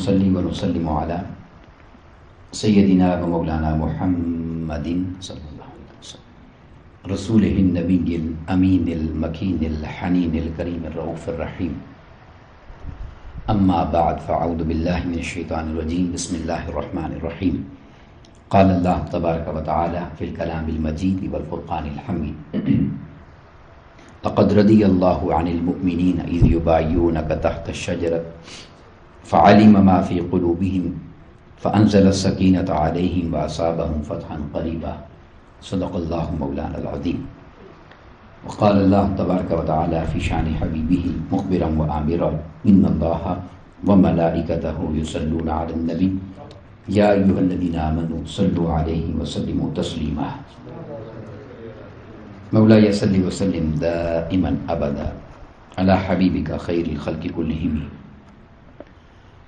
صلی و نسلم علی سیدنا و مولانا محمد صلی اللہ علیہ وسلم رسولہ النبی الامین المکین الحنین الکریم الرؤوف الرحیم اما بعد فاعوذ باللہ من الشیطان الرجیم بسم اللہ الرحمن الرحیم قال اللہ تبارک و تعالی فی الکلام المجید والفرقان الحمید لقد رضی اللہ عن المؤمنین اذ یبایعونک تحت الشجرۃ فعلم ما فی قلوبہم فانزل السکینۃ علیہم واصابہم فتحا قریبا صدق اللہ مولانا العظیم وقال اللہ تبارک و تعالی فی شان حبیبہ مخبرا وآمرا ان اللہ وملائکتہ یصلون علی النبی یا ایھا الذین آمنوا صلوا علیہ وسلموا تسلیما مولاي صل وسلم دائما ابدا على حبيبك خير الخلق كلهم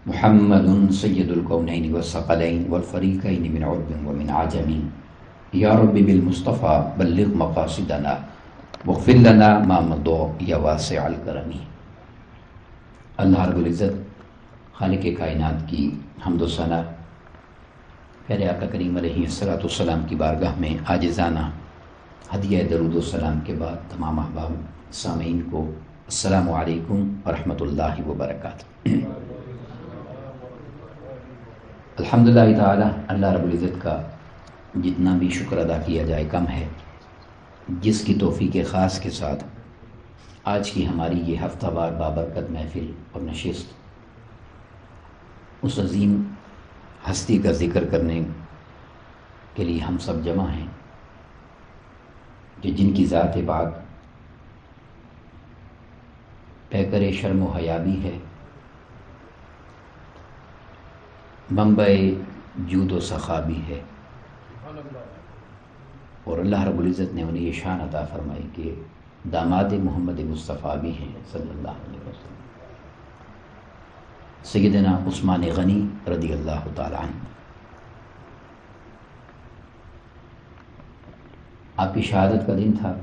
محمد سيد الكونين والثقلين والفريقين من عرب ومن عجم يا رب بالمصطفى بلغ مقاصدنا واغفر لنا ما مضى يا واسع الكرم. اللہ رب العزت خالق کائنات کی حمد و ثنا پیارے آقا کریم علیہ الصلوۃ والسلام کی بارگاہ میں عاجزانہ ہدیہ درود و سلام کے بعد تمام احباب سامعین کو السلام علیکم ورحمۃ اللہ وبرکاتہ. الحمدللہ تعالی اللہ رب العزت کا جتنا بھی شکر ادا کیا جائے کم ہے، جس کی توفیق خاص کے ساتھ آج کی ہماری یہ ہفتہ وار بابرکت محفل اور نشست اس عظیم ہستی کا ذکر کرنے کے لیے ہم سب جمع ہیں کہ جن کی ذات پاک پیکر شرم و حیا بھی ہے، منبع جود و سخا بھی ہے، اور اللہ رب العزت نے انہیں یہ شان عطا فرمائی کہ داماد محمد مصطفیٰ بھی ہیں صلی اللہ علیہ وسلم، سیدنا عثمان غنی رضی اللہ تعالی عنہ. آپ کی شہادت کا دن تھا.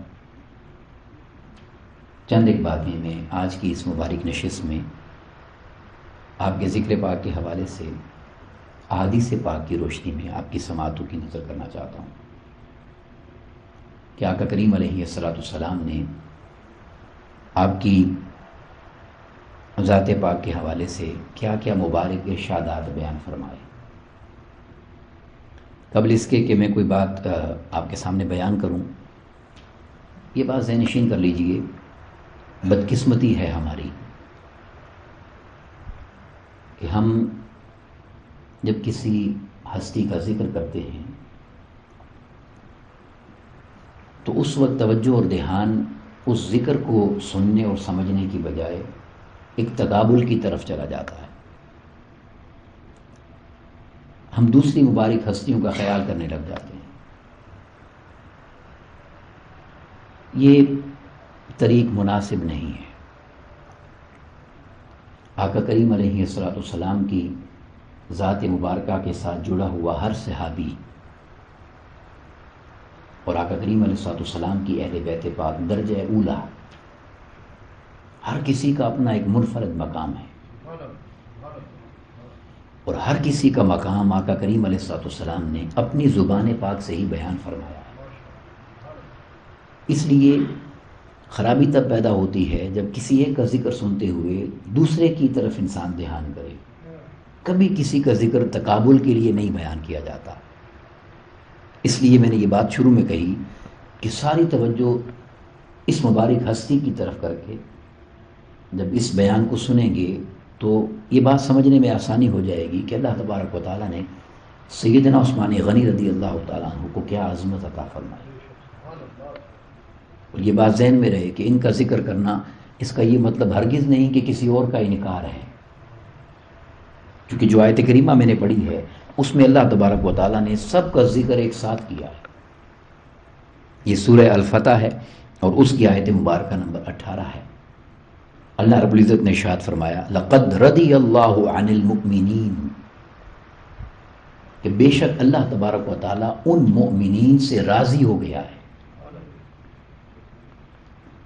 چند ایک باتیں میں آج کی اس مبارک نشست میں آپ کے ذکر پاک کے حوالے سے احادیث پاک کی روشنی میں آپ کی سماعتوں کی نظر کرنا چاہتا ہوں کہ آقا کریم علیہ الصلوۃ والسلام نے آپ کی ذات پاک کے حوالے سے کیا کیا مبارک ارشادات بیان فرمائے. قبل اس کے کہ میں کوئی بات آپ کے سامنے بیان کروں، یہ بات ذہن نشین کر لیجئے، بدقسمتی ہے ہماری کہ ہم جب کسی ہستی کا ذکر کرتے ہیں تو اس وقت توجہ اور دھیان اس ذکر کو سننے اور سمجھنے کی بجائے ایک تقابل کی طرف چلا جاتا ہے. ہم دوسری مبارک ہستیوں کا خیال کرنے لگ جاتے ہیں. یہ طریق مناسب نہیں ہے. آقا کریم علیہ الصلوۃ والسلام کی ذات مبارکہ کے ساتھ جڑا ہوا ہر صحابی اور آقا کریم علیہ الصلوۃ والسلام کی اہل بیت پاک درجہ اولا، ہر کسی کا اپنا ایک منفرد مقام ہے، اور ہر کسی کا مقام آقا کریم علیہ الصلوۃ والسلام نے اپنی زبان پاک سے ہی بیان فرمایا ہے. اس لیے خرابی تب پیدا ہوتی ہے جب کسی ایک کا ذکر سنتے ہوئے دوسرے کی طرف انسان دھیان کرے. کبھی کسی کا ذکر تقابل کے لیے نہیں بیان کیا جاتا. اس لیے میں نے یہ بات شروع میں کہی کہ ساری توجہ اس مبارک ہستی کی طرف کر کے جب اس بیان کو سنیں گے تو یہ بات سمجھنے میں آسانی ہو جائے گی کہ اللہ تبارک و تعالیٰ نے سیدنا عثمان غنی رضی اللہ تعالیٰ عنہ کو کیا عظمت عطا فرمائی. اور یہ بات ذہن میں رہے کہ ان کا ذکر کرنا اس کا یہ مطلب ہرگز نہیں کہ کسی اور کا انکار ہے، کیونکہ جو آیت کریمہ میں نے پڑھی ہے اس میں اللہ تبارک و تعالیٰ نے سب کا ذکر ایک ساتھ کیا ہے. یہ سورہ الفتح ہے اور اس کی آیت مبارکہ نمبر 18 ہے. اللہ رب العزت نے ارشاد فرمایا لقد رضی اللہ عن المؤمنین، کہ بے شک اللہ تبارک و تعالیٰ ان مؤمنین سے راضی ہو گیا ہے.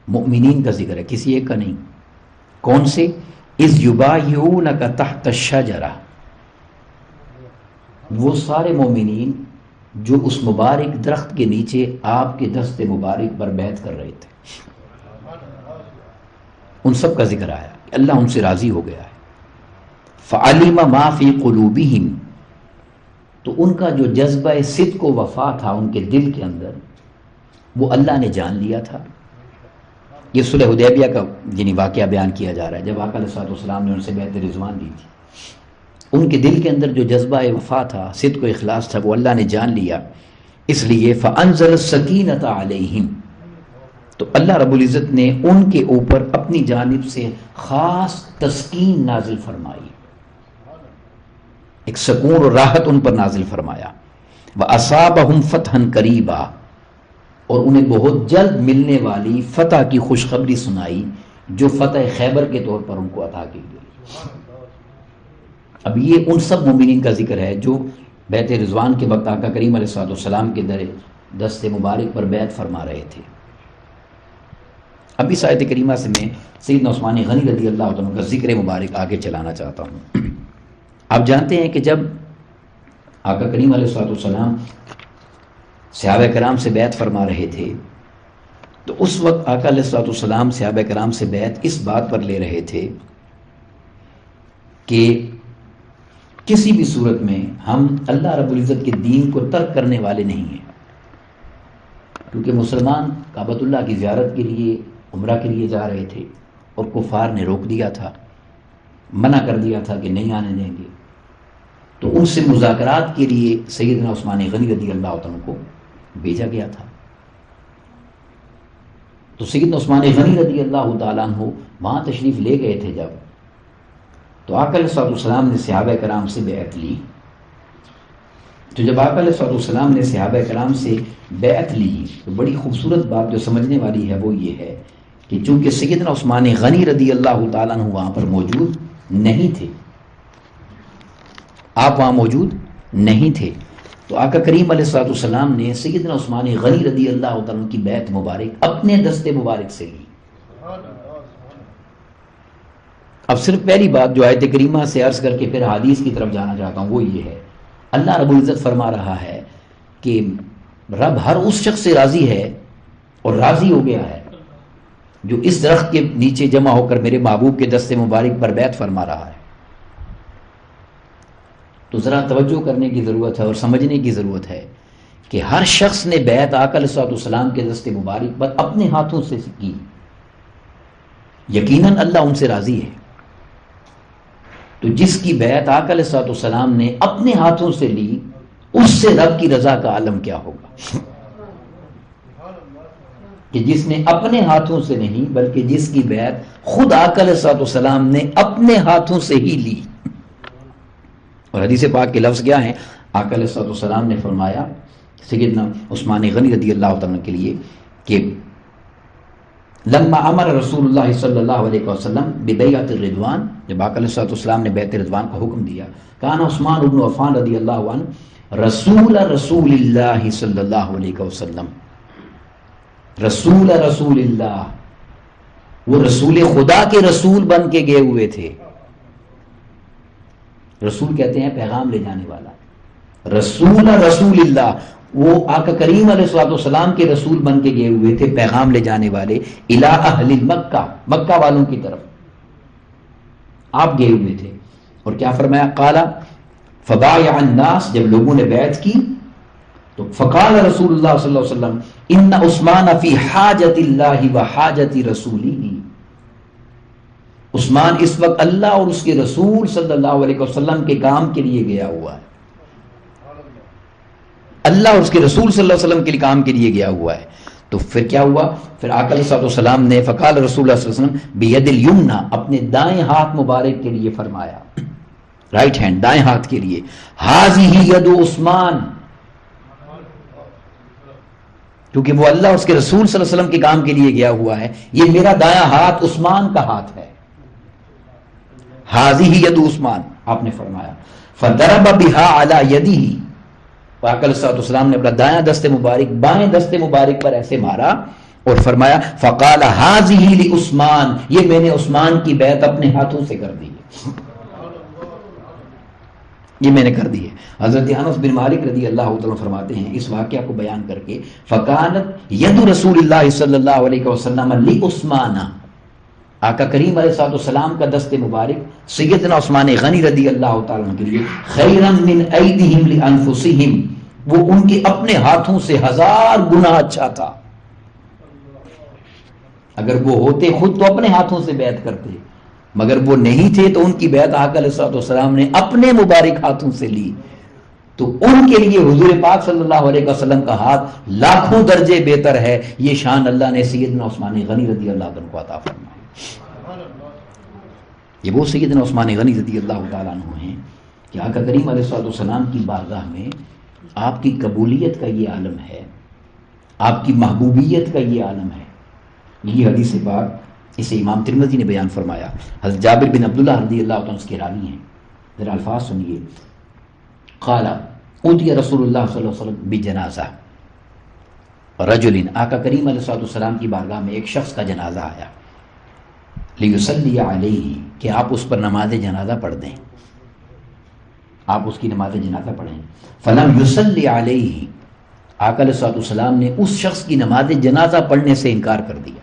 مؤمنین کا ذکر ہے، کسی ایک کا نہیں. کون سے؟ اذ یبایعونک تحت الشجرہ، وہ سارے مومنین جو اس مبارک درخت کے نیچے آپ کے دست مبارک پر بیعت کر رہے تھے، ان سب کا ذکر آیا کہ اللہ ان سے راضی ہو گیا ہے۔ فعلم ما فی قلوبہم، تو ان کا جو جذبہ صدق و وفا تھا ان کے دل کے اندر، وہ اللہ نے جان لیا تھا۔ یہ صلح حدیبیہ کا یعنی واقعہ بیان کیا جا رہا ہے، جب آقا علیہ الصلوۃ والسلام نے ان سے بیعت رضوان دی تھی، ان کے دل کے اندر جو جذبہ وفا تھا، صدق و اخلاص تھا، وہ اللہ نے جان لیا۔ اس لیے فانزل السکینۃ علیہم، تو اللہ رب العزت نے ان کے اوپر اپنی جانب سے خاص تسکین نازل فرمائی، ایک سکون اور راحت ان پر نازل فرمایا۔ وَأَصَابَهُمْ فَتْحًا قَرِيبًا، اور انہیں بہت جلد ملنے والی فتح کی خوشخبری سنائی، جو فتح خیبر کے طور پر ان کو عطا کی گئی۔ اب یہ ان سب مومنین کا ذکر ہے جو بیعت رضوان کے وقت آقا کریم علیہ الصلوۃ والسلام کے دست مبارک پر بیعت فرما رہے تھے۔ اب اس آیت کریمہ سے میں سیدنا عثمان غنی رضی اللہ عنہ کا ذکر مبارک آگے چلانا چاہتا ہوں۔ آپ جانتے ہیں کہ جب آقا کریم علیہ الصلوۃ والسلام صحابہ کرام سے بیعت فرما رہے تھے، تو اس وقت آقا علیہ الصلوۃ والسلام صحابہ کرام سے بیعت اس بات پر لے رہے تھے کہ کسی بھی صورت میں ہم اللہ رب العزت کے دین کو ترک کرنے والے نہیں ہیں، کیونکہ مسلمان کعبۃ اللہ کی زیارت کے لیے، عمرہ کے لیے جا رہے تھے، اور کفار نے روک دیا تھا، منع کر دیا تھا کہ نہیں آنے دیں گے۔ تو ان سے مذاکرات کے لیے سیدنا عثمان غنی رضی اللہ عنہ کو بھیجا گیا تھا۔ تو سیدنا عثمان غنی رضی اللہ تعالیٰ عنہ وہاں تشریف لے گئے تھے جب، تو آقا علیہ الصلوۃ والسلام نے صحابہ کرام سے بیعت لی۔ تو جب آقا علیہ الصلوۃ والسلام نے صحابہ کرام سے بیعت لی، تو بڑی خوبصورت بات جو سمجھنے والی ہے وہ یہ ہے کہ چونکہ سیدنا عثمان غنی رضی اللہ تعالیٰ عنہ وہاں پر موجود نہیں تھے، آپ وہاں موجود نہیں تھے، تو آقا کریم علیہ الصلوۃ والسلام نے سیدنا عثمان غنی رضی اللہ تعالیٰ کی بیعت مبارک اپنے دست مبارک سے لی۔ اب صرف پہلی بات جو آیت کریمہ سے عرض کر کے پھر حدیث کی طرف جانا چاہتا ہوں وہ یہ ہے، اللہ رب العزت فرما رہا ہے کہ رب ہر اس شخص سے راضی ہے اور راضی ہو گیا ہے جو اس درخت کے نیچے جمع ہو کر میرے محبوب کے دست مبارک پر بیعت فرما رہا ہے۔ تو ذرا توجہ کرنے کی ضرورت ہے اور سمجھنے کی ضرورت ہے کہ ہر شخص نے بیعت آقا علیہ الصلوۃ والسلام کے دست مبارک پر اپنے ہاتھوں سے کی، یقیناً اللہ ان سے راضی ہے۔ تو جس کی بیعت آقا علیہ الصلوۃ والسلام نے اپنے ہاتھوں سے لی، اس سے رب کی رضا کا عالم کیا ہوگا، کہ جس نے اپنے ہاتھوں سے نہیں بلکہ جس کی بیعت خود آقا علیہ الصلوۃ والسلام نے اپنے ہاتھوں سے ہی لی۔ اور حدیث پاک کے لفظ کیا ہیں؟ آقا علیہ الصلوۃ والسلام نے فرمایا سیدنا عثمان غنی رضی اللہ عنہ کے لیے کہ لما امر رسول اللہ صلی اللہ علیہ وسلم ببیعۃ الرضوان، جب آقا علیہ الصلوۃ والسلام نے بیعت رضوان کا حکم دیا، کان عثمان بن عفان رضی اللہ عنہ رسول اللہ صلی اللہ علیہ وسلم، رسول اللہ، وہ رسول خدا کے رسول بن کے گئے ہوئے تھے۔ رسول کہتے ہیں پیغام لے جانے والا، رسول اللہ، وہ آقا کریم علیہ الصلوۃ والسلام کے رسول بن کے گئے ہوئے تھے، پیغام لے جانے والے، الی اہل مکہ، مکہ والوں کی طرف آپ گئے ہوئے تھے۔ اور کیا فرمایا؟ قال فبايع الناس، جب لوگوں نے بیعت کی تو فقال رسول اللہ صلی اللہ علیہ وسلم ان عثمان فی حاجت اللہ و حاجت رسولہ، عثمان اس وقت اللہ اور اس کے رسول صلی اللہ علیہ وسلم کے کام کے لیے گیا ہوا ہے، اللہ اور اس کے رسول صلی اللہ علیہ وسلم کے کام کے لیے گیا ہوا ہے۔ تو پھر کیا ہوا؟ پھر آقا علیہ الصلوۃ والسلام نے فقال رسول اللہ صلی اللہ علیہ وسلم بید الیمنی، اپنے دائیں ہاتھ مبارک کے لیے فرمایا، رائٹ ہینڈ، دائیں ہاتھ کے لیے، ھذہ ید عثمان، کیونکہ وہ اللہ اور اس کے رسول صلی اللہ علیہ وسلم کے کام کے لیے گیا ہوا ہے، یہ میرا دایاں ہاتھ عثمان کا ہاتھ ہے، ھذہ ید عثمان، آپ نے فرمایا فضرب بها علی یدہ، آقا علیہ الصلوۃ والسلام نے اپنا دایاں دست مبارک بائیں دست مبارک پر ایسے مارا اور فرمایا فقال ھذہ لعثمان، یہ میں نے عثمان کی بیعت اپنے ہاتھوں سے کر دی۔ یہ میں نے کر دی ہے۔ حضرت انس بن مالک رضی اللہ تعالیٰ فرماتے ہیں اس واقعہ کو بیان کر کے، فکانت ید رسول اللہ صلی اللہ علیہ وسلم لعثمان، آقا کریم علیہ السلام کا دست مبارک سیدنا عثمان غنی رضی اللہ تعالیٰ کے لیے خیرا من ایدیہم لانفسہم، وہ ان کے اپنے ہاتھوں سے 1000 گنا اچھا تھا۔ اگر وہ ہوتے خود تو اپنے ہاتھوں سے بیعت کرتے، مگر وہ نہیں تھے تو ان کی بیعت آقا علیہ السلام نے اپنے مبارک ہاتھوں سے لی، تو ان کے لیے حضور پاک صلی اللہ علیہ وسلم کا ہاتھ لاکھوں درجے بہتر ہے۔ یہ شان اللہ نے سیدنا عثمان غنی رضی اللہ عنہ کو عطا فرمائی۔ یہ وہ سیدنا عثمان غنی رضی اللہ تعالیٰ عنہ ہیں کہ آقا کریم علیہ السلام کی بارگاہ میں آپ کی قبولیت کا یہ عالم ہے، آپ کی محبوبیت کا یہ عالم ہے۔ یہ حدیث پاک اسے امام ترمذی نے بیان فرمایا۔ حضرت جابر بن عبداللہ رضی اللہ عنہ اس کے راوی ہیں، ذرا الفاظ سنیے۔ قال اوتی رسول اللہ صلی اللہ علیہ وسلم بجنازہ رجل، آقا کریم علیہ السلام کی بارگاہ میں ایک شخص کا جنازہ آیا، لیصلی علیہ، کہ آپ اس پر نماز جنازہ پڑھ دیں، آپ اس کی نماز جنازہ پڑھیں۔ فلم یصلی علیہ، آقا علیہ السلام نے اس شخص کی نماز جنازہ پڑھنے سے انکار کر دیا،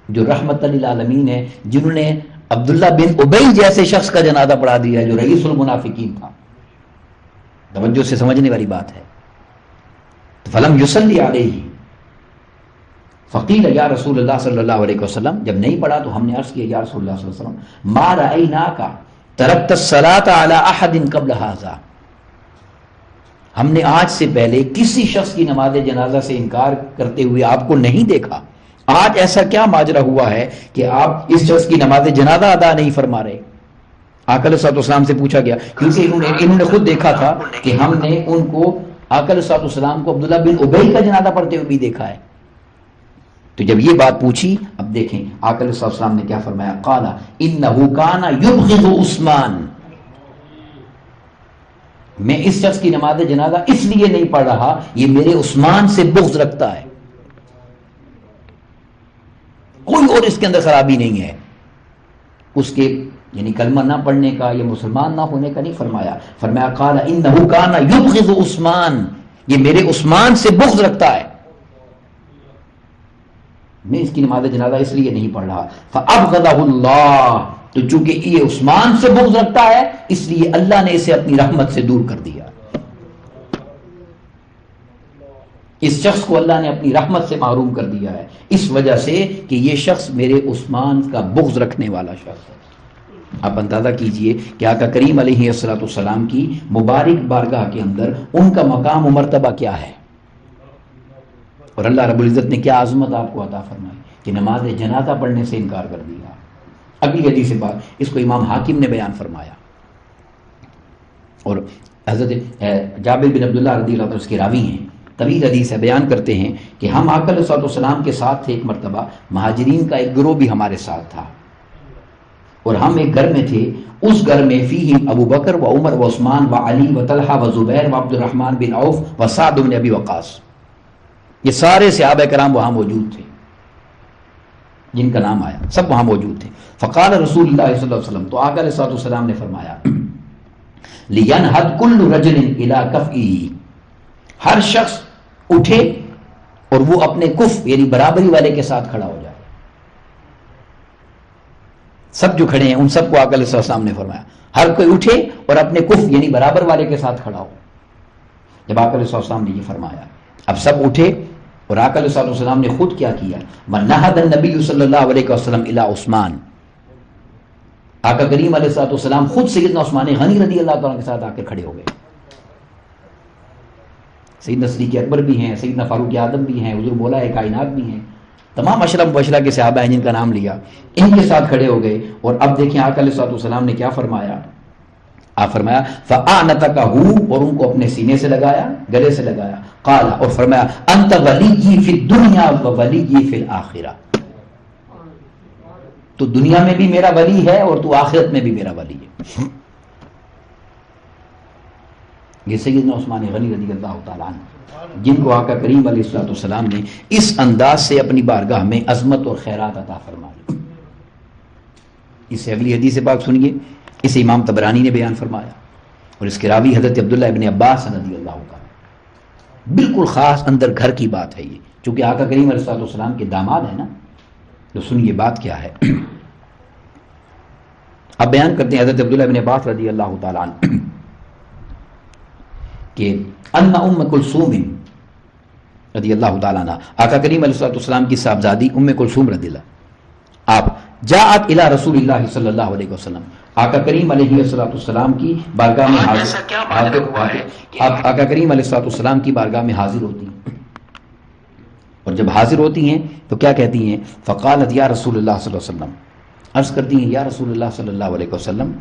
جو رحمت للعالمین ہے، جنہوں نے عبداللہ بن ابی جیسے شخص کا جنازہ پڑھا دیا جو رئیس المنافقین تھا۔ توجہ سے سمجھنے والی بات ہے۔ فلم یصلی علیہ، فقیل یا رسول اللہ صلی اللہ علیہ وسلم، جب نہیں پڑھا تو ہم نے عرض کیا یا رسول اللہ صلی اللہ علیہ وسلم ما رأیناک ترکت الصلاۃ علی احد قبل ھذا، ہم نے آج سے پہلے کسی شخص کی نماز جنازہ سے انکار کرتے ہوئے آپ کو نہیں دیکھا، آج ایسا کیا ماجرا ہوا ہے کہ آپ اس شخص کی نماز جنازہ ادا نہیں فرما رہے؟ آقا علیہ السلام سے پوچھا گیا، کیونکہ انہوں نے خود دیکھا تھا کہ ہم نے ان کو آقا علیہ السلام کو عبداللہ بن ابی کا جنازہ پڑھتے ہوئے بھی دیکھا ہے۔ تو جب یہ بات پوچھی، اب دیکھیں آقا علیہ السلام نے کیا فرمایا، قال انہ کان یبغض عثمان، میں اس شخص کی نماز جنازہ اس لیے نہیں پڑھ رہا، یہ میرے عثمان سے بغض رکھتا ہے، کوئی اور اس کے اندر خرابی نہیں ہے۔ اس کے یعنی کلمہ نہ پڑھنے کا یا مسلمان نہ ہونے کا نہیں فرمایا، فرمایا قال انہ کان یبغض عثمان، یہ میرے عثمان سے بغض رکھتا ہے، میں اس کی نماز جنازہ اس لیے نہیں پڑھ رہا۔ فابغضہ اللہ، تو چونکہ یہ عثمان سے بغض رکھتا ہے اس لیے اللہ نے اسے اپنی رحمت سے دور کر دیا، اس شخص کو اللہ نے اپنی رحمت سے محروم کر دیا ہے، اس وجہ سے کہ یہ شخص میرے عثمان کا بغض رکھنے والا شخص ہے۔ آپ اندازہ کیجئے کہ آقا کریم علیہ السلام کی مبارک بارگاہ کے اندر ان کا مقام و مرتبہ کیا ہے، اور اللہ رب العزت نے کیا عظمت آپ کو عطا فرمائی کہ نماز جنازہ پڑھنے سے انکار کر دیا۔ اگلی حدیث بات اس کو امام حاکم نے بیان فرمایا، اور حضرت جابر بن عبداللہ رضی اللہ عنہ اس کے راوی ہیں، طویل حدیث ہے، بیان کرتے ہیں کہ ہم آقا علیہ السلام کے ساتھ تھے، ایک مرتبہ مہاجرین کا ایک گروہ بھی ہمارے ساتھ تھا، اور ہم ایک گھر میں تھے، اس گھر میں فیہم ابو بکر و عمر و عثمان و علی و طلحہ و زبیر و عبد الرحمن بن عوف و سعد بن ابی وقاص، یہ سارے صحابہ کرام وہاں موجود تھے، جن کا نام آیا سب وہاں موجود تھے۔ فقال رسول اللہ صلی اللہ علیہ وسلم، تو آقا علیہ السلام نے فرمایا لینہد کل رجل الی کفئہ، ہر شخص اٹھے اور وہ اپنے کف یعنی برابری والے کے ساتھ کھڑا ہو جائے۔ سب جو کھڑے ہیں ان سب کو آقا علیہ السلام نے فرمایا ہر کوئی اٹھے اور اپنے کف یعنی برابر والے کے ساتھ کھڑا ہو۔ جب آقا علیہ السلام نے یہ فرمایا، اب سب اٹھے، اور آقا علیہ السلام نے خود کیا کیا، وَنَهَدَ النَّبِيُّ صلی اللہ علیہ وسلم الی عثمان، آقا کریم علیہ السلام خود سیدنا عثمان غنی رضی اللہ تعالیٰ کے ساتھ آ کر کھڑے ہو گئے۔ سیدنا صدیق اکبر بھی ہیں، سیدنا فاروق اعظم بھی ہیں، حضور مولا کائنات بھی ہیں، تمام اشرف مبشرہ کے صحابہ ہیں جن کا نام لیا، ان کے ساتھ کھڑے ہو گئے۔ اور اب دیکھیں آقا علیہ السلام نے کیا فرمایا، آپ فرمایا فَأَعْنَتَكَهُ، اور ان کو اپنے سینے سے لگایا، گلے سے لگایا، قال، اور فرمایا انت ولیی فی الدنیا و ولیی فی الآخرہ، تو دنیا میں بھی میرا ولی ہے اور تو آخرت میں بھی میرا ولی ہے۔ یہ سیدنا عثمان غنی رضی اللہ تعالیٰ عنہ، جن کو آقا کریم علیہ السلام نے اس انداز سے اپنی بارگاہ میں عظمت اور خیرات عطا فرمائی۔ اس سے اگلی حدیث پاک سنیے، اسے امام طبرانی نے بیان فرمایا، اور اس کے راوی حضرت عبداللہ ابن عباس رضی اللہ عنہ۔ بالکل خاص اندر گھر کی بات ہے یہ، چونکہ آقا کریم علیہ الصلوۃ والسلام کے داماد ہیں نا، تو سنیے بات کیا ہے۔ اب بیان کرتے ہیں حضرت عبداللہ ابن عباس رضی اللہ تعالیٰ عنہ کہ ان ام کلثوم رضی اللہ تعالیٰ عنہ، آقا کریم علیہ الصلوۃ والسلام کی صاحبزادی ام کلثوم رضی اللہ، آپ جاءت الی رسول اللہ صلی اللہ علیہ وسلم، آقا کریم علیہ الصلوۃ والسلام کی بارگاہ میں حاضر، آقا کریم علیہ الصلوۃ والسلام کی بارگاہ میں حاضر ہوتی ہیں، اور جب حاضر ہوتی ہیں تو کیا کہتی ہیں؟ فقالت یا رسول اللہ صلی اللہ علیہ وسلم، عرض کرتی ہیں یا رسول اللہ صلی اللہ علیہ وسلم،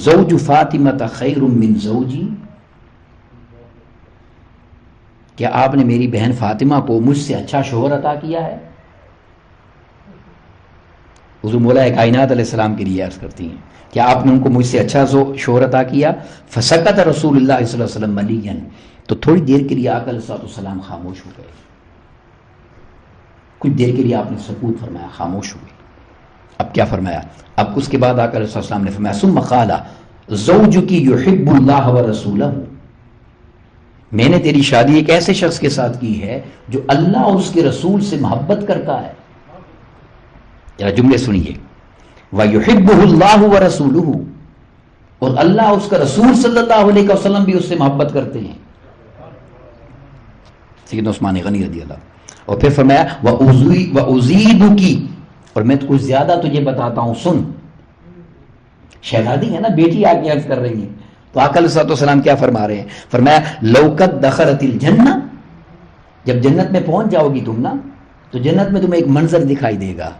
زوج فاطمہ خیر من زوجی، کیا آپ نے میری بہن فاطمہ کو مجھ سے اچھا شوہر عطا کیا ہے؟ حضور مولا کائنات علیہ السلام کے لیے عرض کرتی ہیں کیا آپ نے ان کو مجھ سے اچھا شوہر عطا کیا؟ فسکت رسول اللہ صلی اللہ علیہ وسلم ملیا، تو تھوڑی دیر کے لیے آقا علیہ السلام خاموش ہو گئے، کچھ دیر کے لیے آپ نے سکوت فرمایا، خاموش ہو گئے۔ اب کیا فرمایا؟ اب اس کے بعد آقا علیہ السلام نے فرمایا ثم قال زوجک یحب اللہ ورسولہ، میں نے تیری شادی ایک ایسے شخص کے ساتھ کی ہے جو اللہ اور اس کے رسول سے محبت کرتا ہے۔ ذرا جملے سنیے، وَيُحِبُّهُ اللَّهُ وَرَسُولُهُ، اور اللہ اور اس کا رسول صلی اللہ علیہ وسلم بھی اس سے محبت کرتے ہیں، سیدنا عثمان غنی رضی اللہ۔ اور پھر فرمایا وَأُزِيدُكِ، اور میں تو کچھ زیادہ تجھے بتاتا ہوں، سن۔ شہزادی ہے نا، بیٹی آگے عرض کر رہی ہیں، تو آقا علیہ السلام کیا فرما رہے ہیں؟ فرمایا لَوْقَدْ دَخَلَتِ الْجَنَّةِ، جب جنت میں پہنچ جاؤ گی تم نا، تو جنت میں تمہیں ایک منظر دکھائی دے گا،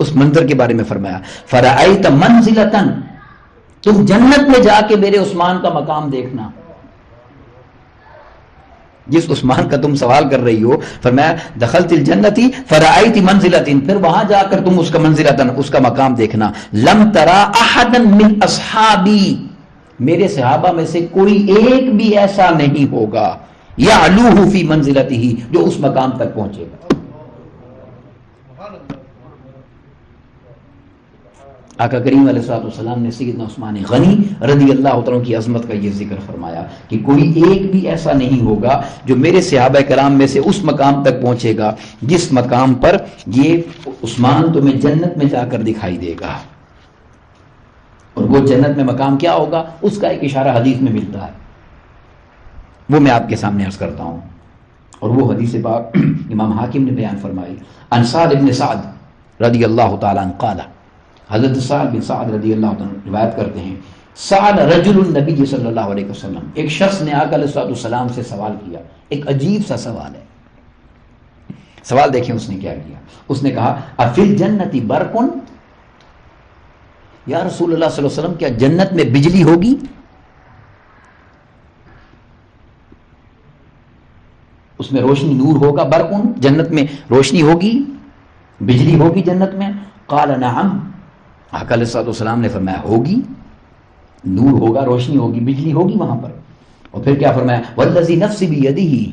اس منظر کے بارے میں فرمایا فَرَأَيْتَ مَنْزِلَةً، تم جنت میں جا کے میرے عثمان کا مقام دیکھنا، جس عثمان کا تم سوال کر رہی ہو، فرمایا دخلت الجنتی فرأیت منزلۃ، پھر وہاں جا کر تم اس کا منزلۃ، اس کا مقام دیکھنا، لم ترى احدا من اصحابی، میرے صحابہ میں سے کوئی ایک بھی ایسا نہیں ہوگا یعلوہ فی منزلتہ، جو اس مقام تک پہنچے گا۔ آقا کریم علیہ السلام نے سیدنا عثمان غنی رضی اللہ عنہ کی عظمت کا یہ ذکر فرمایا کہ کوئی ایک بھی ایسا نہیں ہوگا جو میرے صحابہ کرام میں سے اس مقام تک پہنچے گا جس مقام پر یہ عثمان تمہیں جنت میں جا کر دکھائی دے گا۔ اور وہ جنت میں مقام کیا ہوگا، اس کا ایک اشارہ حدیث میں ملتا ہے، وہ میں آپ کے سامنے عرض کرتا ہوں، اور وہ حدیث پاک امام حاکم نے بیان فرمائی، عن سعد بن سعد رضی اللہ تعالیٰ عنہ قال، حضرت سعد بن سعد رضی اللہ عنہ روایت کرتے ہیں، سأل رجل النبی صلی اللہ علیہ وسلم، ایک شخص نے آقا علیہ السلام سے سوال کیا، ایک عجیب سا سوال ہے، سوال دیکھیں اس نے کیا کیا، اس نے کہا افی الجنت برقن، یا رسول اللہ صلی اللہ علیہ وسلم کیا جنت میں بجلی ہوگی؟ اس میں روشنی، نور ہوگا، برقن جنت میں روشنی ہوگی، بجلی ہوگی جنت میں؟ قال نعم، آقا علیہ السلام نے فرمایا ہوگی، نور ہوگا، روشنی ہوگی، بجلی ہوگی وہاں پر۔ اور پھر کیا فرمایا والذی نفسی بیدہ،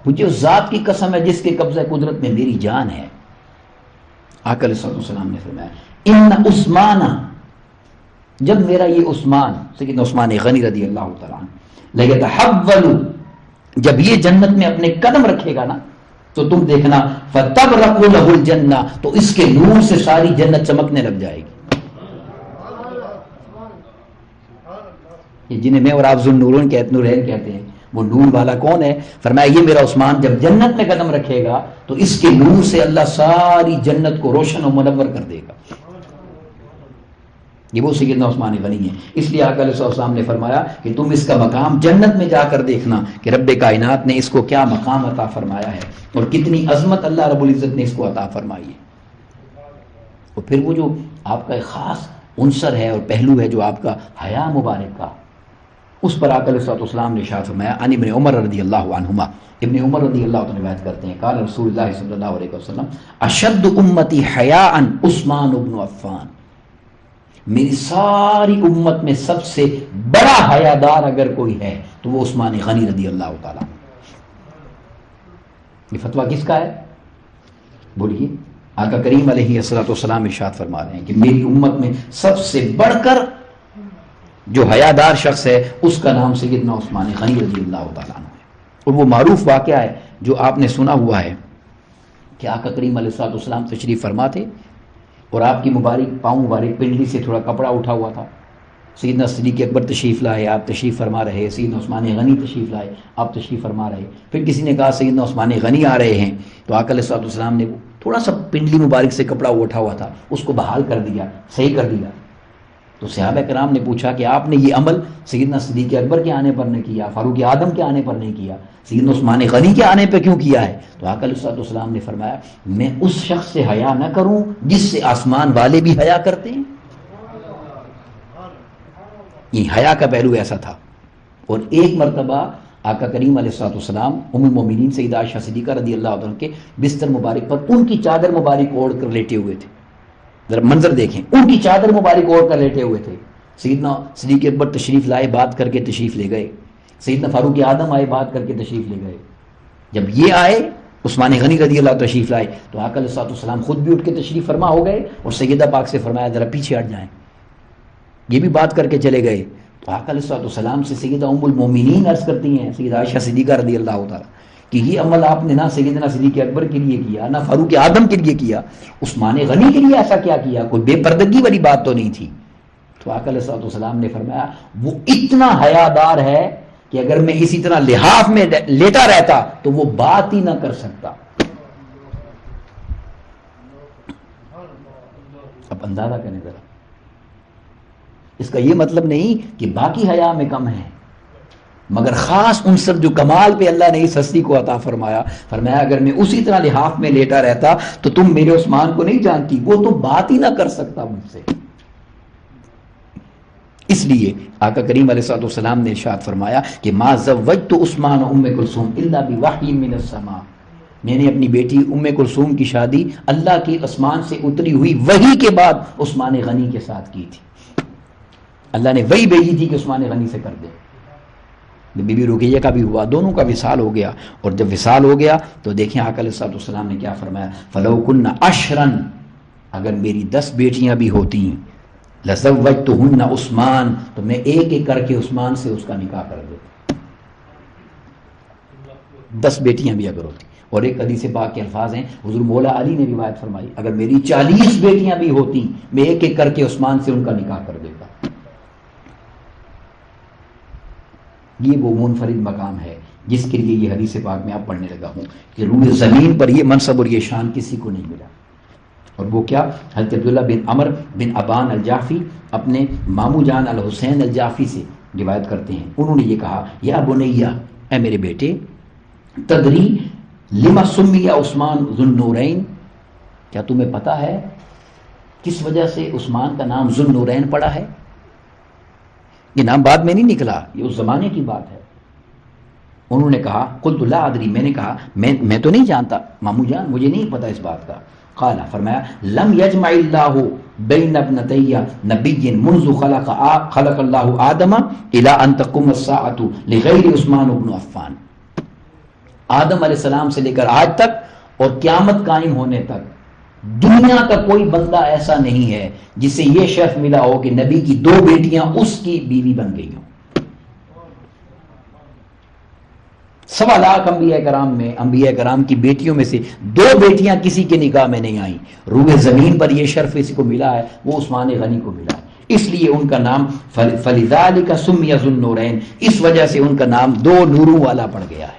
مجھے اس ذات کی قسم ہے جس کے قبضہ قدرت میں میری جان ہے۔ آقا علیہ السلام نے فرمایا ان عثمان، جب میرا یہ عثمان سیدنا عثمان غنی رضی اللہ تعالیٰ عنہ لیتحول، جب یہ جنت میں اپنے قدم رکھے گا نا، تو تم دیکھنا فتبرق لہ الجنہ، تو اس کے نور سے ساری جنت چمکنے لگ جائے گی۔ یہ جنہیں میں اور آپ ذوالنورین کہتے ہیں، وہ نور والا کون ہے؟ فرمایا یہ میرا عثمان جب جنت میں قدم رکھے گا تو اس کے نور سے اللہ ساری جنت کو روشن و منور کر دے گا۔ یہ وہ سیدنا عثمان غنی ہے، اس لیے آقا علیہ السلام نے فرمایا کہ تم اس کا مقام جنت میں جا کر دیکھنا کہ رب کائنات نے اس کو کیا مقام عطا فرمایا ہے اور کتنی عظمت اللہ رب العزت نے اس کو عطا فرمائی ہے۔ اور پھر وہ جو آپ کا ایک خاص عنصر ہے اور پہلو ہے جو آپ کا حیا مبارک کا، اس پر آقا علیہ السلام نے ارشاد فرمایا عن ابن عمر رضی اللہ عنہما، ابن عمر رضی اللہ عنہ روایت کرتے ہیں قال رسول اللہ صلی اللہ علیہ وسلم اشد امتی حیاء عثمان بن عفان، میری ساری امت میں سب سے بڑا حیادار اگر کوئی ہے تو وہ عثمان غنی رضی اللہ تعالیٰ۔ یہ فتویٰ کس کا ہے بولیے؟ آقا کریم علیہ الصلوۃ والسلام ارشاد فرما رہے ہیں کہ میری امت میں سب سے بڑھ کر جو حیادار شخص ہے اس کا نام سیدنا عثمان غنی رضی اللہ تعالیٰ عنہ ہے۔ اور وہ معروف واقعہ ہے جو آپ نے سنا ہوا ہے کہ آقا کریم علیہ الصلوۃ والسلام تشریف فرما تھے اور آپ کی مبارک پاؤں مبارک پنڈلی سے تھوڑا کپڑا اٹھا ہوا تھا، سیدنا صدیق اکبر تشریف لائے، آپ تشریف فرما رہے، سیدنا عثمان غنی تشریف لائے، آپ تشریف فرما رہے، پھر کسی نے کہا سیدنا عثمان غنی آ رہے ہیں، تو آقا علیہ الصلوۃ والسلام نے تھوڑا سا پنڈلی مبارک سے کپڑا اٹھا ہوا تھا اس کو بحال کر دیا، صحیح کر دیا۔ تو صحابہ کرام نے پوچھا کہ آپ نے یہ عمل سیدنا صدیق اکبر کے آنے پر نہیں کیا، فاروق اعظم کے آنے پر نہیں کیا، سیدنا عثمان غنی کے آنے پہ کیوں کیا ہے؟ تو آقا علیہ الصلوۃ والسلام نے فرمایا میں اس شخص سے حیا نہ کروں جس سے آسمان والے بھی حیا کرتے ہیں۔ یہ حیا کا پہلو ایسا تھا۔ اور ایک مرتبہ آقا کریم علیہ الصلوۃ والسلام ام المومنین سیدہ عائشہ صدیقہ رضی اللہ عنہ کے بستر مبارک پر ان کی چادر مبارک اوڑھ کر لیٹے ہوئے تھے، ذرا منظر دیکھیں، ان کی چادر مبارک اوڑھ کر لیٹے ہوئے تھے۔ سیدنا صدیق اکبر تشریف لائے، بات کر کے تشریف لے گئے، سیدنا فاروق اعظم آئے، بات کر کے تشریف لے گئے۔ جب یہ آئے عثمان غنی رضی اللہ تشریف لائے تو آقا علیہ الصلوۃ والسلام خود بھی اٹھ کے تشریف فرما ہو گئے اور سیدہ پاک سے فرمایا ذرا پیچھے ہٹ جائیں، یہ بھی بات کر کے چلے گئے۔ تو آقا علیہ الصلوۃ والسلام سے سیدہ ام المومنین عرض کرتی ہیں سیدہ عائشہ صدیقہ رضی اللہ تعالیٰ کہ یہ عمل آپ نے نہ سیدنا صدیق اکبر کے لیے کیا، نہ فاروق اعظم کے لیے کیا، عثمان غنی کے لیے ایسا کیا کیا؟ کوئی بے پردگی والی بات تو نہیں تھی؟ تو آقا علیہ الصلوۃ والسلام نے فرمایا وہ اتنا حیادار ہے کہ اگر میں اسی طرح لحاف میں لیٹا رہتا تو وہ بات ہی نہ کر سکتا۔ اب اندازہ کریں ذرا، اس کا یہ مطلب نہیں کہ باقی حیا میں کم ہے، مگر خاص عنصر جو کمال پہ اللہ نے اس ہستی کو عطا فرمایا، فرمایا اگر میں اسی طرح لحاف میں لیٹا رہتا تو تم میرے عثمان کو نہیں جانتی، وہ تو بات ہی نہ کر سکتا مجھ سے۔ اس لیے آقا کریم علیہ الصلوۃ والسلام نے ارشاد فرمایا کہ ما زوجت عثمان ام کلثوم الا بوحی من السماء، میں نے اپنی بیٹی ام کلثوم کی شادی اللہ کی آسمان سے اتری ہوئی وحی کے بعد عثمان غنی کے ساتھ کی تھی۔ اللہ نے وحی بھیجی تھی کہ عثمان غنی سے کر دے۔ بی بی رقیہ کا بھی ہوا، دونوں کا وصال ہو گیا، اور جب وصال ہو گیا تو دیکھیں آقا علیہ الصلوۃ والسلام نے کیا فرمایا، فلو کن عشرن، اگر میری 10 بیٹیاں بھی ہوتی لزوجتہن عثمان، تو میں ایک ایک کر کے عثمان سے اس کا نکاح کر دیتا، 10 بیٹیاں بھی اگر ہوتی۔ اور ایک حدیث پاک کے الفاظ ہیں، حضور مولا علی نے روایت فرمائی اگر میری 40 بیٹیاں بھی ہوتی میں ایک ایک کر کے عثمان سے ان کا نکاح کر دیتا۔ یہ وہ منفرد مقام ہے جس کے لیے یہ حدیث پاک میں آپ پڑھنے لگا ہوں کہ روح زمین پر یہ منصب اور یہ شان کسی کو نہیں ملا۔ اور وہ کیا؟ حضرت عبداللہ بن عمر بن ابان الجعفی اپنے مامو جان الحسین الجعفی سے روایت کرتے ہیں، انہوں نے یہ کہا یا بنیہ، اے میرے بیٹے، تدری لما سمی عثمان ذو النورین، کیا تمہیں پتا ہے کس وجہ سے عثمان کا نام ذو النورین پڑا ہے؟ یہ نام بعد میں نہیں نکلا، یہ اس زمانے کی بات ہے۔ انہوں نے کہا قلت لا ادری، میں نے کہا میں تو نہیں جانتا مامو جان، مجھے نہیں پتا اس بات کا۔ قال، فرمایا لم یجمع اللہ بین ابنتی نبی منذ خلق اللہ آدم الى ان تقوم الساعۃ لغیر عثمان بن عفان، آدم علیہ السلام سے لے کر آج تک اور قیامت قائم ہونے تک دنیا کا کوئی بندہ ایسا نہیں ہے جسے یہ شرف ملا ہو کہ نبی کی 2 بیٹیاں اس کی بیوی بن گئی ہوں۔ 1.25 لاکھ انبیاء کرام کی بیٹیوں میں سے 2 بیٹیاں کسی کے نکاح میں نہیں آئیں، روح زمین پر یہ شرف اس کو ملا ہے، وہ عثمان غنی کو ملا ہے، اس لیے ان کا نام فلذالک سمی ذو النورین، اس وجہ سے ان کا نام 2 نوروں والا پڑ گیا ہے۔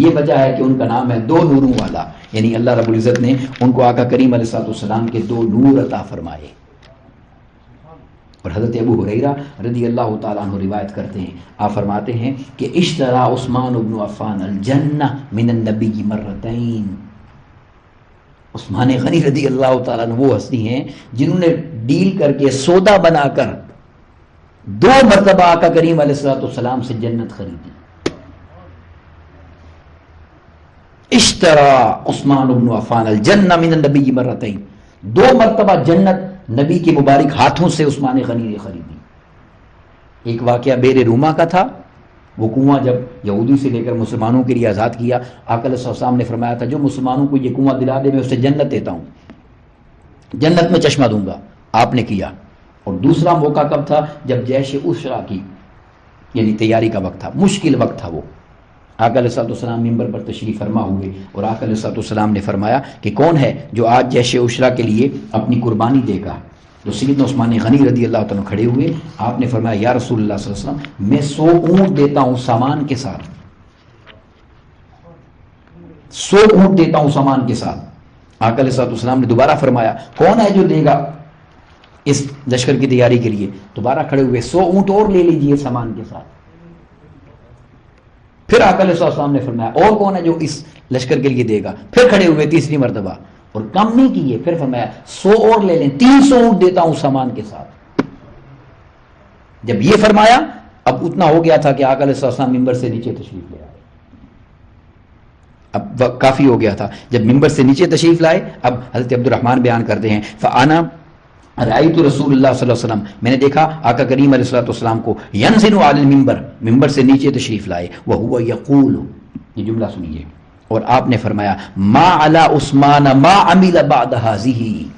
یہ وجہ ہے کہ ان کا نام ہے 2 نوروں والا، یعنی اللہ رب العزت نے ان کو آقا کریم علیہ الصلوۃ والسلام کے 2 نور عطا فرمائے۔ اور حضرت ابو ہریرہ رضی اللہ تعالیٰ عنہ روایت کرتے ہیں، آپ فرماتے ہیں کہ اشترا عثمان بن عفان الجنہ من النبی مرتین، عثمان غنی رضی اللہ تعالیٰ عنہ وہ ہستی ہیں جنہوں نے ڈیل کر کے سودا بنا کر 2 مرتبہ آقا کریم علیہ الصلوۃ والسلام سے جنت خریدی۔ اشترا عثمان بن عفان الجنہ من النبی مرتین، 2 مرتبہ جنت نبی کے مبارک ہاتھوں سے عثمان غنی نے خریدی۔ ایک واقعہ بیر روما کا تھا، وہ کنواں جب یہودی سے لے کر مسلمانوں کے لیے آزاد کیا، آقا علیہ السلام نے فرمایا تھا جو مسلمانوں کو یہ کنواں دلا دے میں اسے جنت دیتا ہوں، جنت میں چشمہ دوں گا۔ آپ نے کیا، اور دوسرا موقع کب تھا؟ جب جیش عسرا کی یعنی تیاری کا وقت تھا، مشکل وقت تھا وہ. آقا علیہ الصلوۃ والسلام ممبر پر تشریف فرما ہوئے اور آقا علیہ الصلوۃ والسلام نے فرمایا کہ کون ہے جو آج جیش عسرا کے لیے اپنی قربانی دے گا؟ تو سیدنا عثمان غنی رضی اللہ تعالیٰ کھڑے ہوئے. آپ نے فرمایا یا رسول اللہ صلی اللہ علیہ وسلم میں 100 اونٹ دیتا ہوں سامان کے ساتھ، 100 اونٹ دیتا ہوں سامان کے ساتھ. آقا علیہ الصلوۃ والسلام نے دوبارہ فرمایا کون ہے جو دے گا اس لشکر کی تیاری کے لیے؟ دوبارہ کھڑے ہوئے 100 اونٹ اور لے لیجئے سامان کے ساتھ. پھر آقا علیہ السلام نے فرمایا اور کون ہے جو اس لشکر کے لیے دے گا؟ پھر کھڑے ہوئے تیسری مرتبہ اور کم نہیں کیے، پھر فرمایا 100 اور لے لیں، 300 اونٹ دیتا ہوں سامان کے ساتھ. جب یہ فرمایا اب اتنا ہو گیا تھا کہ آقا علیہ السلام ممبر سے نیچے تشریف لے آئے. اب کافی ہو گیا تھا. جب ممبر سے نیچے تشریف لائے اب حضرت عبد الرحمن بیان کرتے ہیں فانا رأیت رسول اللہ صلی اللہ علیہ وسلم، میں نے دیکھا آقا کریم علیہ الصلوۃ والسلام کو ینزل علی المنبر، ممبر سے نیچے تشریف لائے، وہو یقول، یہ جملہ سنیے، اور آپ نے فرمایا ما علی عثمان ما عمل بعد هذه،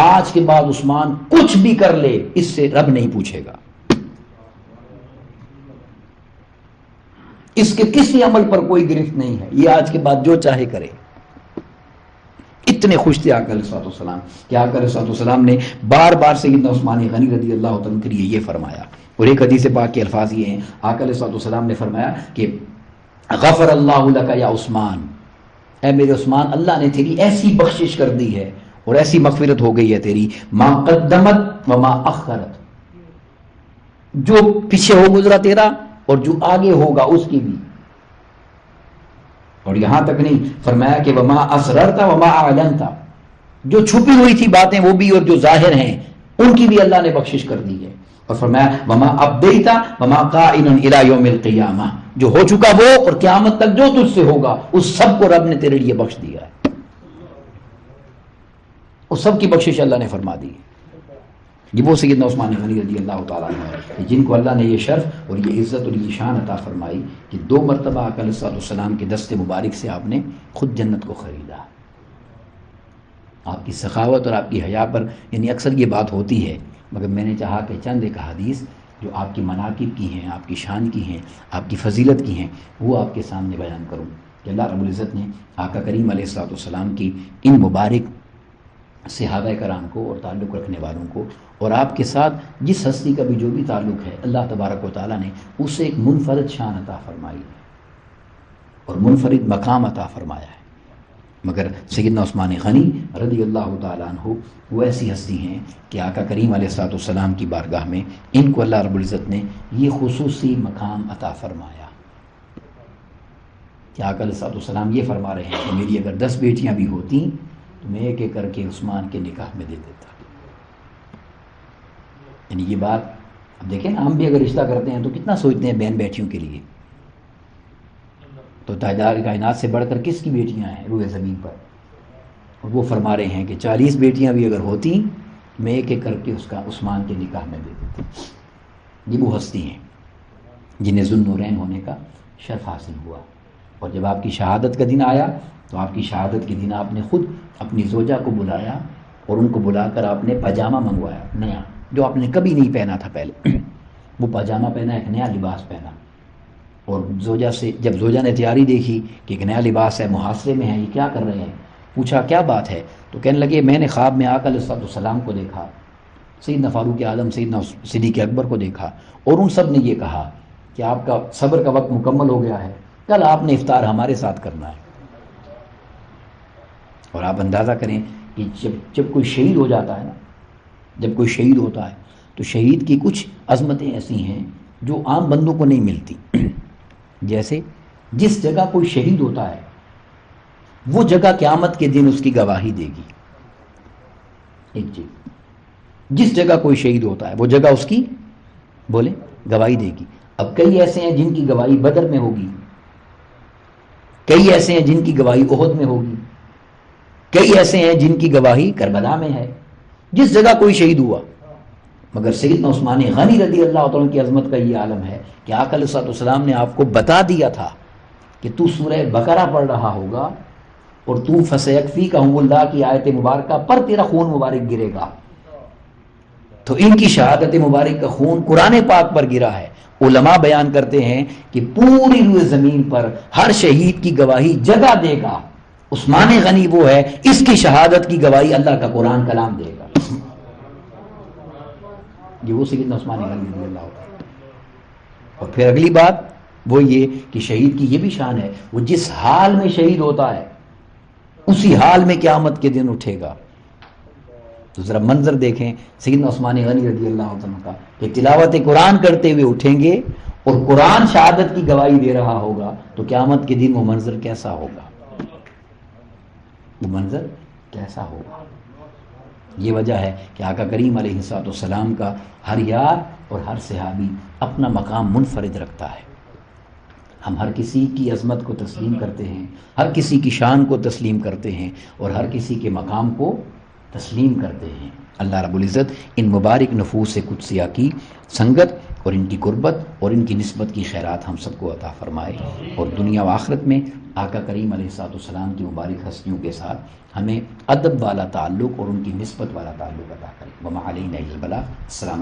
آج کے بعد عثمان کچھ بھی کر لے اس سے رب نہیں پوچھے گا، اس کے کسی عمل پر کوئی گرفت نہیں ہے، یہ آج کے بعد جو چاہے کرے. اتنے خوش تھے آقا علیہ الصلوۃ والسلام کہ آقا علیہ الصلوۃ والسلام نے بار بار سیدنا عثمان غنی رضی اللہ تعالیٰ کے لیے یہ فرمایا. اور ایک حدیث پاک کے الفاظ یہ ہیں، آقا علیہ الصلوۃ والسلام نے فرمایا کہ غفر اللہ لک یا عثمان، اے میرے عثمان اللہ نے تیری ایسی بخشش کر دی ہے اور ایسی مغفرت ہو گئی ہے تیری، ما قدمت وما اخرت، جو پیچھے ہو گزرا تیرا اور جو آگے ہوگا اس کی بھی. اور یہاں تک نہیں، فرمایا کہ وما اسررت وما اعلنت، جو چھپی ہوئی تھی باتیں وہ بھی اور جو ظاہر ہیں ان کی بھی اللہ نے بخشش کر دی ہے. اور فرمایا وما ابدیت وما قائن الی یوم القیامہ، جو ہو چکا وہ اور قیامت تک جو تجھ سے ہوگا اس سب کو رب نے تیرے لیے بخش دیا ہے، اس سب کی بخشش اللہ نے فرما دی. یہ وہ سیدنا عثمان غنی رضی اللہ تعالیٰ عنہ جن کو اللہ نے یہ شرف اور یہ عزت اور یہ شان عطا فرمائی کہ 2 مرتبہ آقا علیہ السلام کے دست مبارک سے آپ نے خود جنت کو خریدا. آپ کی سخاوت اور آپ کی حیا پر یعنی اکثر یہ بات ہوتی ہے، مگر میں نے چاہا کہ چند ایک حدیث جو آپ کی مناقب کی ہیں، آپ کی شان کی ہیں، آپ کی فضیلت کی ہیں، وہ آپ کے سامنے بیان کروں کہ اللہ رب العزت نے آقا کریم علیہ السلام کی ان مبارک صحابہ کرام کو اور تعلق رکھنے والوں کو اور آپ کے ساتھ جس ہستی کا بھی جو بھی تعلق ہے، اللہ تبارک و تعالیٰ نے اسے ایک منفرد شان عطا فرمائی اور منفرد مقام عطا فرمایا ہے. مگر سیدنا عثمان غنی رضی اللہ تعالیٰ عنہ وہ ایسی ہستی ہیں کہ آقا کریم علیہ السلام کی بارگاہ میں ان کو اللہ رب العزت نے یہ خصوصی مقام عطا فرمایا کہ آقا علیہ السلام یہ فرما رہے ہیں کہ میری اگر 10 بیٹیاں بھی ہوتی تو میں ایک ایک کر کے عثمان کے نکاح میں دے دیتا. یعنی یہ بات اب دیکھیں نا، ہم بھی اگر رشتہ کرتے ہیں تو کتنا سوچتے ہیں بہن بیٹیوں کے لیے، تو تاجدار کائنات سے بڑھ کر کس کی بیٹیاں ہیں روئے زمین پر. اور وہ فرما رہے ہیں کہ 40 بیٹیاں بھی اگر ہوتی میں ایک ایک کر کے اس کا عثمان کے نکاح میں دے دیتا. یہ وہ ہستی ہیں جنہیں ذوالنورین ہونے کا شرف حاصل ہوا. اور جب آپ کی شہادت کا دن آیا تو آپ کی شہادت کے دن آپ نے خود اپنی زوجہ کو بلایا اور ان کو بلا کر آپ نے پاجامہ منگوایا نیا، جو آپ نے کبھی نہیں پہنا تھا پہلے. وہ پاجامہ پہنا، ایک نیا لباس پہنا. اور زوجہ سے جب زوجہ نے تیاری دیکھی کہ ایک نیا لباس ہے، محاصرے میں ہے، یہ کیا کر رہے ہیں، پوچھا کیا بات ہے، تو کہنے لگے میں نے خواب میں آقا علیہ السلام کو دیکھا، سیدنا فاروق اعظم، سیدنا صدیق اکبر کو دیکھا، اور ان سب نے یہ کہا کہ آپ کا صبر کا وقت مکمل ہو گیا ہے، کل آپ نے افطار ہمارے ساتھ کرنا ہے. اور آپ اندازہ کریں کہ جب کوئی شہید ہو جاتا ہے نا، جب کوئی شہید ہوتا ہے تو شہید کی کچھ عظمتیں ایسی ہیں جو عام بندوں کو نہیں ملتی. جیسے جس جگہ کوئی شہید ہوتا ہے وہ جگہ قیامت کے دن اس کی گواہی دے گی. ایک چیز، جس جگہ کوئی شہید ہوتا ہے وہ جگہ اس کی بولے گواہی دے گی. اب کئی ایسے ہیں جن کی گواہی بدر میں ہوگی، کئی ایسے ہیں جن کی گواہی احد میں ہوگی، کئی ایسے ہیں جن کی گواہی کربلا میں ہے، جس جگہ کوئی شہید ہوا. مگر سیدنا عثمان غنی رضی اللہ تعالیٰ کی عظمت کا یہ عالم ہے کہ آقا علیہ السلام نے آپ کو بتا دیا تھا کہ تو سورہ بقرہ پڑھ رہا ہوگا اور تو فسیکفیکہم اللہ کی آیت مبارکہ پر تیرا خون مبارک گرے گا. تو ان کی شہادت مبارک کا خون قرآن پاک پر گرا ہے۔ علماء بیان کرتے ہیں کہ پوری روئے زمین پر ہر شہید کی گواہی جگہ دے گا، عثمان غنی وہ ہے، اس کی شہادت کی گواہی اللہ کا قرآن کلام دے گا۔ یہ وہ سیدنا عثمان غنی رضی اللہ عنہ۔ اور پھر اگلی بات وہ یہ کہ شہید کی یہ بھی شان ہے، وہ جس حال میں شہید ہوتا ہے اسی حال میں قیامت کے دن اٹھے گا۔ تو ذرا منظر دیکھیں سیدنا عثمان غنی رضی اللہ عنہ کا کہ تلاوت قرآن کرتے ہوئے اٹھیں گے اور قرآن شہادت کی گواہی دے رہا ہوگا، تو قیامت کے دن وہ منظر کیسا ہوگا، وہ منظر کیسا ہوگا۔ یہ وجہ ہے کہ آقا کریم علیہ السلام کا ہر یار اور ہر صحابی اپنا مقام منفرد رکھتا ہے۔ ہم ہر کسی کی عظمت کو تسلیم کرتے ہیں، ہر کسی کی شان کو تسلیم کرتے ہیں اور ہر کسی کے مقام کو تسلیم کرتے ہیں۔ اللہ رب العزت ان مبارک نفوس قدسیہ کی سنگت اور ان کی قربت اور ان کی نسبت کی خیرات ہم سب کو عطا فرمائے، اور دنیا و آخرت میں آقا کریم علیہ السلام کی مبارک ہستیوں کے ساتھ ہمیں ادب والا تعلق اور ان کی نسبت والا تعلق عطا کرے۔ وما علینا الا البلاغ۔ السلام